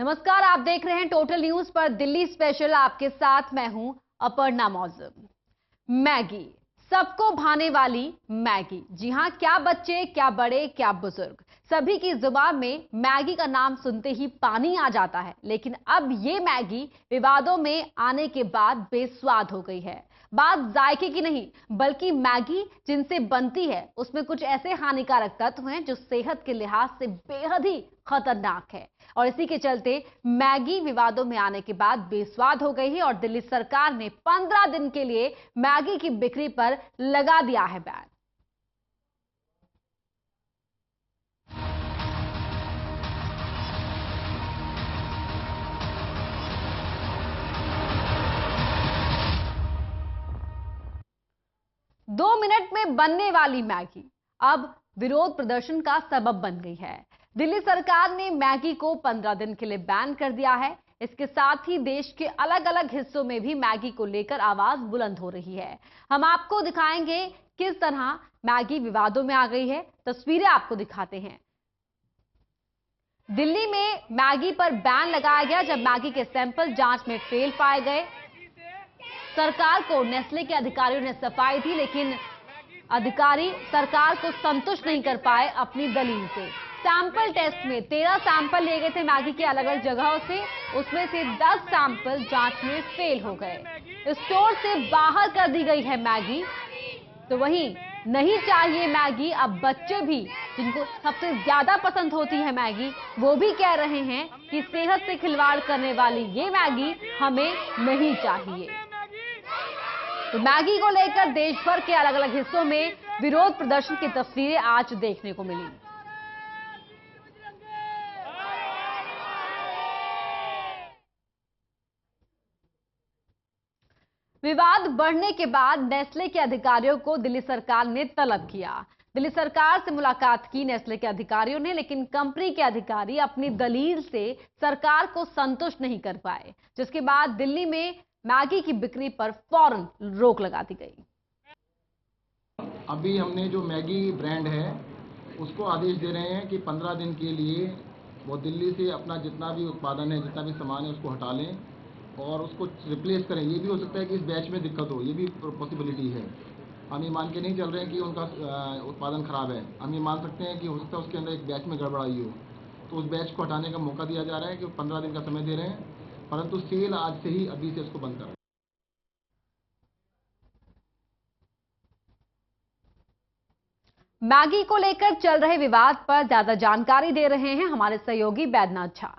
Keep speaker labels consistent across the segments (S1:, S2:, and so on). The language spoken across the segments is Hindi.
S1: नमस्कार, आप देख रहे हैं टोटल न्यूज पर दिल्ली स्पेशल। आपके साथ मैं हूं अपर्णा मौजूद। मैगी, सबको भाने वाली मैगी। जी हां, क्या बच्चे, क्या बड़े, क्या बुजुर्ग, सभी की जुबान में मैगी का नाम सुनते ही पानी आ जाता है। लेकिन अब ये मैगी विवादों में आने के बाद बेस्वाद हो गई है। बात जायके की नहीं, बल्कि मैगी जिनसे बनती है उसमें कुछ ऐसे हानिकारक तत्व हैं जो सेहत के लिहाज से बेहद ही खतरनाक है। और इसी के चलते मैगी विवादों में आने के बाद बेस्वाद हो गई है और दिल्ली सरकार ने 15 दिन के लिए मैगी की बिक्री पर लगा दिया है बैन। दो मिनट में बनने वाली मैगी अब विरोध प्रदर्शन का सबब बन गई है। दिल्ली सरकार ने मैगी को 15 दिन के लिए बैन कर दिया है। इसके साथ ही देश के अलग अलग हिस्सों में भी मैगी को लेकर आवाज बुलंद हो रही है। हम आपको दिखाएंगे किस तरह मैगी विवादों में आ गई है। तस्वीरें आपको दिखाते हैं। दिल्ली में मैगी पर बैन लगाया गया जब मैगी के सैंपल जांच में फेल पाए गए। सरकार को नेस्ले के अधिकारियों ने सफाई दी, लेकिन अधिकारी सरकार को संतुष्ट नहीं कर पाए अपनी दलील से। सैंपल टेस्ट में 13 सैंपल लिए गए थे मैगी के अलग अलग जगहों से, उसमें से 10 सैंपल जांच में फेल हो गए। स्टोर से बाहर कर दी गई है मैगी। तो वहीं नहीं चाहिए मैगी, अब बच्चे भी जिनको सबसे ज्यादा पसंद होती है मैगी, वो भी कह रहे हैं कि सेहत से खिलवाड़ करने वाली ये मैगी हमें नहीं चाहिए। तो मैगी को लेकर देश भर के अलग अलग हिस्सों में विरोध प्रदर्शन की तस्वीरें आज देखने को मिली। विवाद बढ़ने के बाद नेस्ले के अधिकारियों को दिल्ली सरकार ने तलब किया। दिल्ली सरकार से मुलाकात की नेस्ले के अधिकारियों ने, लेकिन कंपनी के अधिकारी अपनी दलील से सरकार को संतुष्ट नहीं कर पाए, जिसके बाद दिल्ली में मैगी की बिक्री पर फौरन रोक लगा दी गई।
S2: अभी हमने जो मैगी ब्रांड है उसको आदेश दे रहे हैं कि 15 दिन के लिए वो दिल्ली से अपना जितना भी उत्पादन है, जितना भी सामान है, उसको हटा लें और उसको रिप्लेस करें। ये भी हो सकता है कि इस बैच में दिक्कत हो, ये भी पॉसिबिलिटी है। हम ये मान के नहीं चल रहे हैं कि उनका उत्पादन खराब है। हम ये मान सकते हैं कि हो सकता है उसके अंदर एक बैच में गड़बड़ाई हो, तो उस बैच को हटाने का मौका दिया जा रहा है कि 15 दिन का समय दे रहे हैं, परंतु सेल आज से ही अभी से इसको बंद करें।
S1: मैगी को लेकर चल रहे विवाद पर ज्यादा जानकारी दे रहे हैं हमारे सहयोगी बैद्यनाथ झा।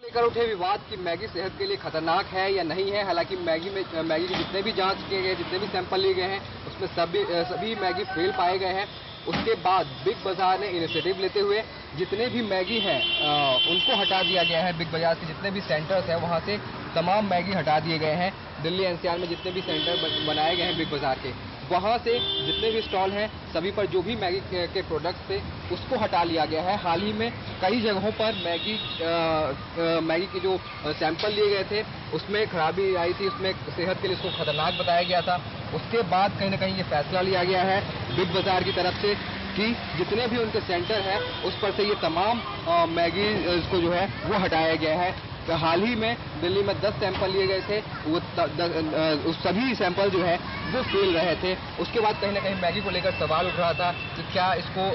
S3: लेकर उठे विवाद की मैगी सेहत के लिए खतरनाक है या नहीं है। हालांकि मैगी के जितने भी जांच किए गए, जितने भी सैंपल लिए गए हैं, उसमें सभी मैगी फेल पाए गए हैं। उसके बाद बिग बाजार ने इनिशिएटिव लेते हुए जितने भी मैगी हैं उनको हटा दिया गया है। बिग बाजार के जितने भी सेंटर्स हैं वहां से तमाम मैगी हटा दिए गए हैं। दिल्ली एनसीआर में जितने भी सेंटर बनाए गए हैं बिग बाजार के, वहां से जितने भी स्टॉल हैं सभी पर जो भी मैगी के प्रोडक्ट्स थे उसको हटा लिया गया है। हाल ही में कई जगहों पर मैगी के जो सैंपल लिए गए थे उसमें खराबी आई थी, उसमें सेहत के लिए इसको खतरनाक बताया गया था। उसके बाद कहीं ना कहीं ये फैसला लिया गया है बिग बाजार की तरफ से कि जितने भी उनके सेंटर हैं उस पर से ये तमाम मैगी को जो है वो हटाया गया है। तो हाल ही में दिल्ली में 10 सैंपल लिए गए थे, वो सभी सैंपल जो है वो फेल रहे थे। उसके बाद कहीं ना कहीं मैगी को लेकर सवाल उठ रहा था कि क्या इसको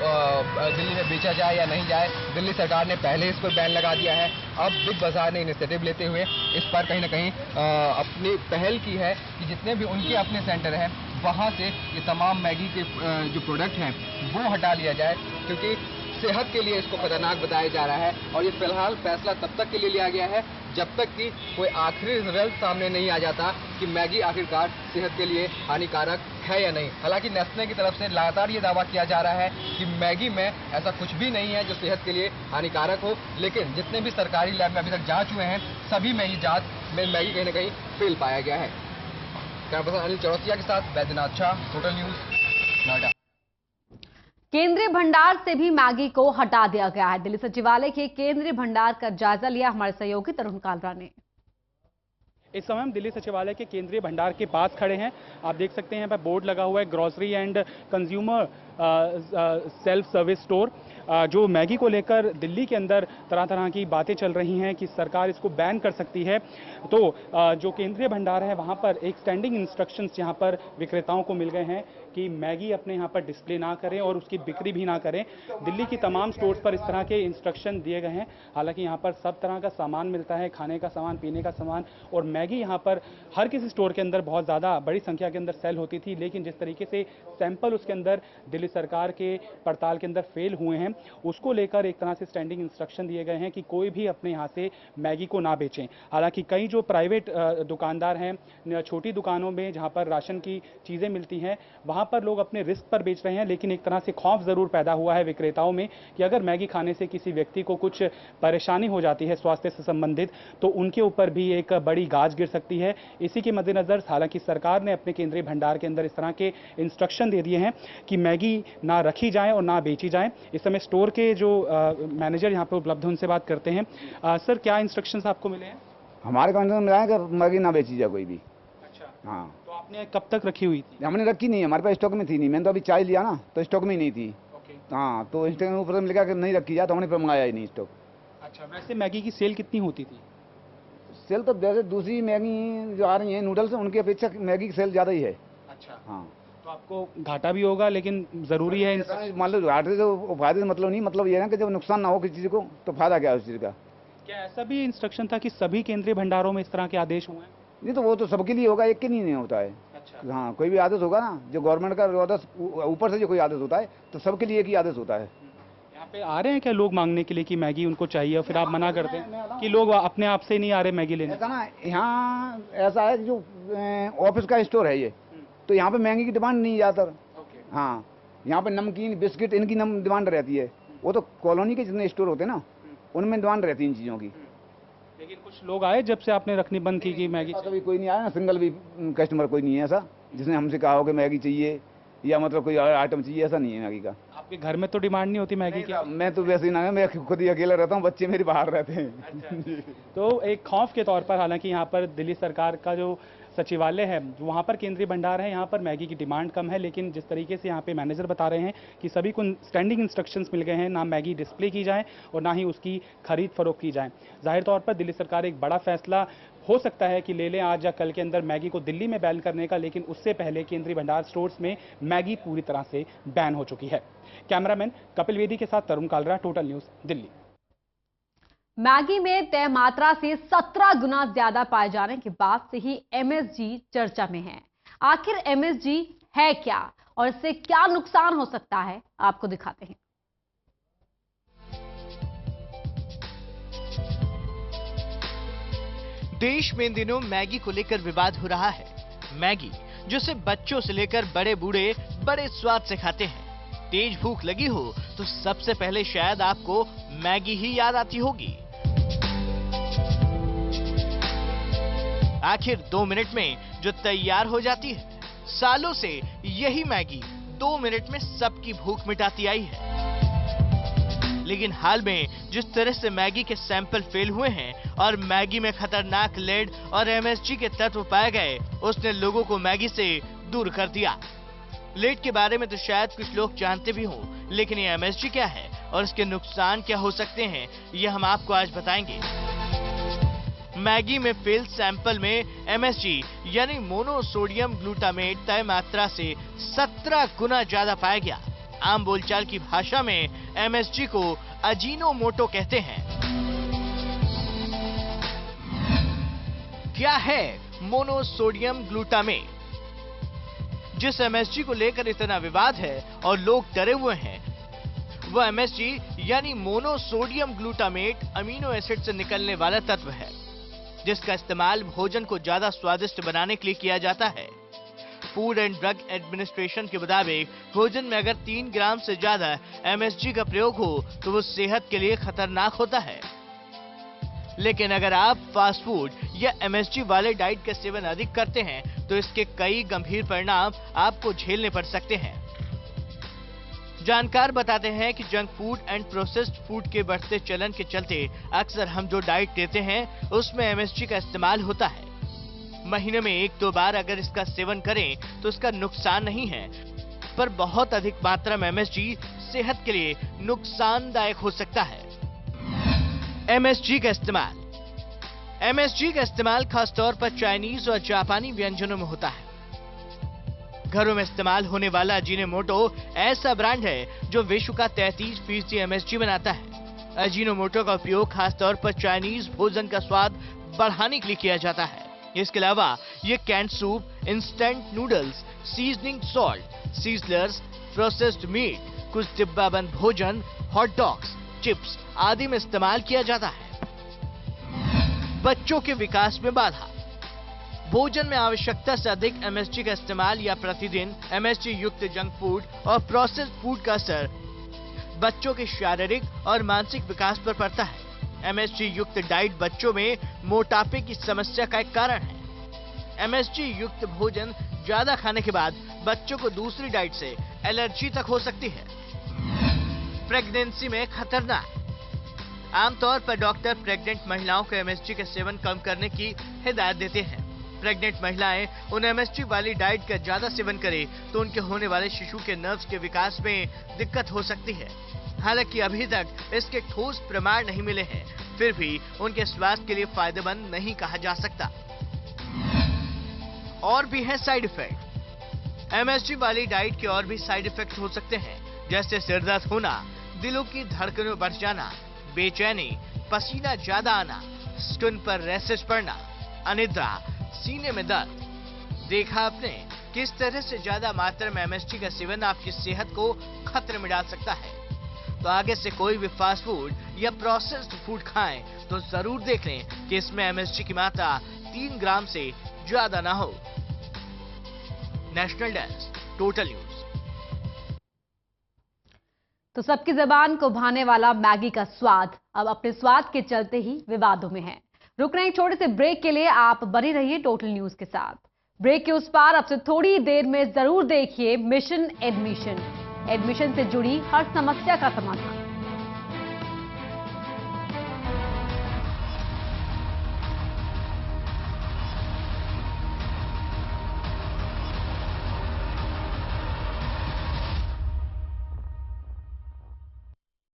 S3: दिल्ली में बेचा जाए या नहीं जाए। दिल्ली सरकार ने पहले इस पर बैन लगा दिया है। अब बिग बाजार ने इनिशिएटिव लेते हुए इस पर कहीं ना कहीं अपनी पहल की है कि जितने भी उनके अपने सेंटर हैं वहाँ से ये तमाम मैगी के जो प्रोडक्ट हैं वो हटा लिया जाए, क्योंकि सेहत के लिए इसको खतरनाक बताया जा रहा है। और ये फिलहाल फैसला तब तक के लिए लिया गया है जब तक कि कोई आखिरी रिजल्ट सामने नहीं आ जाता कि मैगी आखिरकार सेहत के लिए हानिकारक है या नहीं। हालांकि नेस्ले की तरफ से लगातार ये दावा किया जा रहा है कि मैगी में ऐसा कुछ भी नहीं है जो सेहत के लिए हानिकारक हो, लेकिन जितने भी सरकारी लैब में अभी तक जांच हुए हैं सभी में ही जांच में मैगी कहीं ना कहीं फेल पाया गया है। कैमरा पर्सन अनिल चौरसिया के साथ बैद्यनाथ झा, टोटल न्यूज, नोएडा।
S1: केंद्रीय भंडार से भी मैगी को हटा दिया गया है। दिल्ली सचिवालय के केंद्रीय भंडार का जायजा लिया हमारे सहयोगी तरुण कालरा ने।
S4: इस समय हम दिल्ली सचिवालय के केंद्रीय भंडार के पास खड़े हैं। आप देख सकते हैं यहाँ पर बोर्ड लगा हुआ है, grocery and consumer self service store. जो मैगी को लेकर दिल्ली के अंदर तरह तरह की बातें चल रही हैं कि सरकार इसको बैन कर सकती है, तो जो केंद्रीय भंडार है वहां पर एक स्टैंडिंग इंस्ट्रक्शंस यहां पर विक्रेताओं को मिल गए हैं कि मैगी अपने यहाँ पर डिस्प्ले ना करें और उसकी बिक्री भी ना करें। दिल्ली की तमाम स्टोर्स पर इस तरह के इंस्ट्रक्शन दिए गए हैं। हालांकि यहाँ पर सब तरह का सामान मिलता है, खाने का सामान, पीने का सामान, और मैगी यहाँ पर हर किसी स्टोर के अंदर बहुत ज़्यादा बड़ी संख्या के अंदर सेल होती थी। लेकिन जिस तरीके से सैंपल उसके अंदर दिल्ली सरकार के पड़ताल के अंदर फेल हुए हैं, उसको लेकर एक तरह से स्टैंडिंग इंस्ट्रक्शन दिए गए हैं कि कोई भी अपने यहाँ से मैगी को ना बेचें। हालांकि कई जो प्राइवेट दुकानदार हैं, छोटी दुकानों में जहाँ पर राशन की चीज़ें मिलती हैं, वहाँ पर लोग अपने रिस्क पर बेच रहे हैं। लेकिन एक तरह से खौफ जरूर पैदा हुआ है विक्रेताओं में कि अगर मैगी खाने से किसी व्यक्ति को कुछ परेशानी हो जाती है स्वास्थ्य से संबंधित, तो उनके ऊपर भी एक बड़ी गाज गिर सकती है। इसी के मद्देनजर हालांकि सरकार ने अपने केंद्रीय भंडार के अंदर इस तरह के इंस्ट्रक्शन दे दिए हैं कि मैगी ना रखी जाए और ना बेची जाए। इस समय स्टोर के जो मैनेजर यहाँ पर उपलब्ध हैं उनसे बात करते हैं। सर, क्या इंस्ट्रक्शंस आपको मिले हैं?
S5: हमारे कंट्रोल में मिला है कि मैगी ना बेची जाए कोई भी।
S4: अच्छा,
S5: हाँ।
S4: तो आपने कब तक रखी हुई थी?
S5: हमने रखी नहीं है, हमारे पास स्टॉक में थी नहीं। मैंने तो अभी चाय लिया ना, तो स्टॉक में ही नहीं थी।
S4: ओके।
S5: हाँ, तो इंस्टाग्राम ऊपर से लिखा कि नहीं रखी जाए, तो हमने फिर मंगाया ही नहीं स्टॉक।
S4: अच्छा, वैसे मैगी की सेल कितनी होती थी?
S5: सेल तो जैसे दूसरी मैगी जो आ रही है नूडल्स, उनकी अपेक्षा मैगी की सेल ज़्यादा ही है।
S4: अच्छा,
S5: हाँ।
S4: तो आपको घाटा भी होगा, लेकिन ज़रूरी है।
S5: मान लो घाटे से फायदे से मतलब नहीं, मतलब ये है ना कि जब नुकसान ना हो किसी चीज़ को, तो फायदा क्या है उस चीज़ का।
S4: क्या ऐसा भी इंस्ट्रक्शन था कि सभी केंद्रीय भंडारों में इस तरह के आदेश हुए हैं?
S5: नहीं, तो वो तो सबके लिए होगा, एक के लिए नहीं होता है।
S4: अच्छा।
S5: हाँ, कोई भी आदेश होगा ना, जो गवर्नमेंट का आदेश ऊपर से जो कोई आदेश होता है, तो सबके लिए एक ही आदेश होता है।
S4: यहाँ पे आ रहे हैं क्या लोग मांगने के लिए कि मैगी उनको चाहिए, और फिर आप मना करते हैं कि लोग अपने आप से नहीं आ रहे मैगी लेने?
S5: ऐसा ना, यहाँ ऐसा है कि जो ऑफिस का स्टोर है ये, तो यहाँ पे मैगी की डिमांड नहीं ज़्यादातर। हाँ, यहाँ पे नमकीन, बिस्किट, इनकी डिमांड रहती है। वो तो कॉलोनी के जितने स्टोर होते हैं ना, उनमें डिमांड रहती है इन चीज़ों की।
S4: लेकिन कुछ लोग आए जब से आपने रखनी बंद की मैगी?
S5: कभी कोई नहीं आया ना, सिंगल भी कस्टमर कोई नहीं है ऐसा जिसने हमसे कहा हो कि मैगी चाहिए या मतलब कोई आइटम चाहिए, ऐसा नहीं है मैगी का।
S4: आपके घर में तो डिमांड नहीं होती मैगी की?
S5: मैं तो वैसे ही ना है, मैं खुद ही अकेला रहता हूँ, बच्चे मेरे बाहर रहते हैं।
S4: तो एक खौफ के तौर पर, हालांकि यहाँ पर दिल्ली सरकार का जो सचिवालय है, वहाँ पर केंद्रीय भंडार है, यहाँ पर मैगी की डिमांड कम है। लेकिन जिस तरीके से यहाँ पे मैनेजर बता रहे हैं कि सभी को स्टैंडिंग इंस्ट्रक्शंस मिल गए हैं, ना मैगी डिस्प्ले की जाए और ना ही उसकी खरीद फरोख्त की जाए। जाहिर तौर पर दिल्ली सरकार एक बड़ा फैसला हो सकता है कि ले लें आज या कल के अंदर मैगी को दिल्ली में बैन करने का, लेकिन उससे पहले केंद्रीय भंडार स्टोर्स में मैगी पूरी तरह से बैन हो चुकी है। कैमरामैन कपिल वेदी के साथ Tarun Kalra, total news, Delhi.
S1: Maggi में तय मात्रा से 17 गुना ज्यादा पाए जाने के बाद से ही एमएसजी चर्चा में है। आखिर एमएसजी है क्या और इससे क्या नुकसान हो सकता है, आपको दिखाते हैं।
S6: देश में इन दिनों मैगी को लेकर विवाद हो रहा है। मैगी जिसे बच्चों से लेकर बड़े बूढ़े बड़े स्वाद से खाते हैं। तेज भूख लगी हो तो सबसे पहले शायद आपको मैगी ही याद आती होगी। आखिर 2 मिनट में जो तैयार हो जाती है, सालों से यही मैगी 2 मिनट में सबकी भूख मिटाती आई है। लेकिन हाल में जिस तरह से मैगी के सैंपल फेल हुए हैं और मैगी में खतरनाक लेड और एमएसजी के तत्व पाए गए, उसने लोगों को मैगी से दूर कर दिया। लेड के बारे में तो शायद कुछ लोग जानते भी हों, लेकिन ये एमएसजी क्या है और इसके नुकसान क्या हो सकते हैं, ये हम आपको आज बताएंगे। मैगी में फेल सैंपल में एमएसजी यानी मोनोसोडियम ग्लूटामेट तय मात्रा से 17 गुना ज्यादा पाया गया। आम बोलचाल की भाषा में एमएसजी को अजीनोमोटो कहते हैं। क्या है मोनोसोडियम ग्लूटामेट? जिस एमएसजी को लेकर इतना विवाद है और लोग डरे हुए हैं, वह एमएसजी यानी मोनोसोडियम ग्लूटामेट अमीनो एसिड से निकलने वाला तत्व है, जिसका इस्तेमाल भोजन को ज्यादा स्वादिष्ट बनाने के लिए किया जाता है। फूड एंड ड्रग एडमिनिस्ट्रेशन के मुताबिक भोजन में अगर 3 ग्राम से ज्यादा एमएसजी का प्रयोग हो तो वो सेहत के लिए खतरनाक होता है। लेकिन अगर आप फास्ट फूड या एमएसजी वाले डाइट का सेवन अधिक करते हैं तो इसके कई गंभीर परिणाम आपको झेलने पड़ सकते हैं। जानकार बताते हैं कि junk food and processed food के बढ़ते चलन के चलते अक्सर हम जो डाइट लेते हैं उसमें एमएसजी का इस्तेमाल होता है। महीने में 1-2 बार अगर इसका सेवन करें तो इसका नुकसान नहीं है, पर बहुत अधिक मात्रा में एमएसजी सेहत के लिए नुकसानदायक हो सकता है। एमएसजी का इस्तेमाल। एमएसजी का इस्तेमाल खासतौर पर चाइनीज और जापानी व्यंजनों में होता है। घरों में इस्तेमाल होने वाला अजीनोमोटो ऐसा ब्रांड है जो विश्व का 33% एमएसजी बनाता है। अजीनोमोटो का उपयोग खासतौर पर चाइनीज भोजन का स्वाद बढ़ाने के लिए किया जाता है। इसके अलावा ये canned soup, instant noodles, seasoning salt, sizzlers, processed meat, कुछ डिब्बाबंद भोजन, हॉट डॉग्स, चिप्स आदि में इस्तेमाल किया जाता है। बच्चों के विकास में बाधा। भोजन में आवश्यकता से अधिक एमएसजी का इस्तेमाल या प्रतिदिन एमएसजी युक्त जंक फूड और प्रोसेस्ड फूड का असर बच्चों के शारीरिक और मानसिक विकास पर पड़ता है। एमएसजी युक्त डाइट बच्चों में मोटापे की समस्या का एक कारण है। एमएसजी युक्त भोजन ज्यादा खाने के बाद बच्चों को दूसरी डाइट से एलर्जी तक हो सकती है। प्रेगनेंसी में खतरनाक। आमतौर पर डॉक्टर प्रेग्नेंट महिलाओं को एमएसजी के सेवन कम करने की हिदायत देते हैं। प्रेग्नेंट महिलाएं उन एमएसजी वाली डाइट का ज्यादा सेवन करें तो उनके होने वाले शिशु के नर्व्स के विकास में दिक्कत हो सकती है। हालांकि अभी तक इसके ठोस प्रमाण नहीं मिले हैं, फिर भी उनके स्वास्थ्य के लिए फायदेमंद नहीं कहा जा सकता। और भी है साइड इफेक्ट। एमएसजी वाली डाइट के और भी साइड इफेक्ट हो सकते हैं, जैसे सिरदर्द होना, दिलों की धड़कनें बढ़ जाना, बेचैनी, पसीना ज्यादा आना, स्किन पर रैशेस पड़ना, अनिद्रा, सीने में दर्द। देखा आपने किस तरह से ज्यादा मात्रा में एमएसजी का सेवन आपकी सेहत को खतरे में डाल सकता है। तो आगे से कोई भी फास्ट फूड या प्रोसेस्ड फूड खाएं तो जरूर देख लें कि इसमें एमएसजी की मात्रा 3 ग्राम से ज्यादा ना हो। National desk, total news.
S1: तो सबकी जबान को भाने वाला मैगी का स्वाद अब अपने स्वाद के चलते ही विवादों में है। रुक रहे हैं छोटे से ब्रेक के लिए, आप बने रहिए टोटल न्यूज के साथ। ब्रेक के उस पार अब से थोड़ी देर में जरूर देखिए मिशन एडमिशन से जुड़ी हर समस्या का समाधान।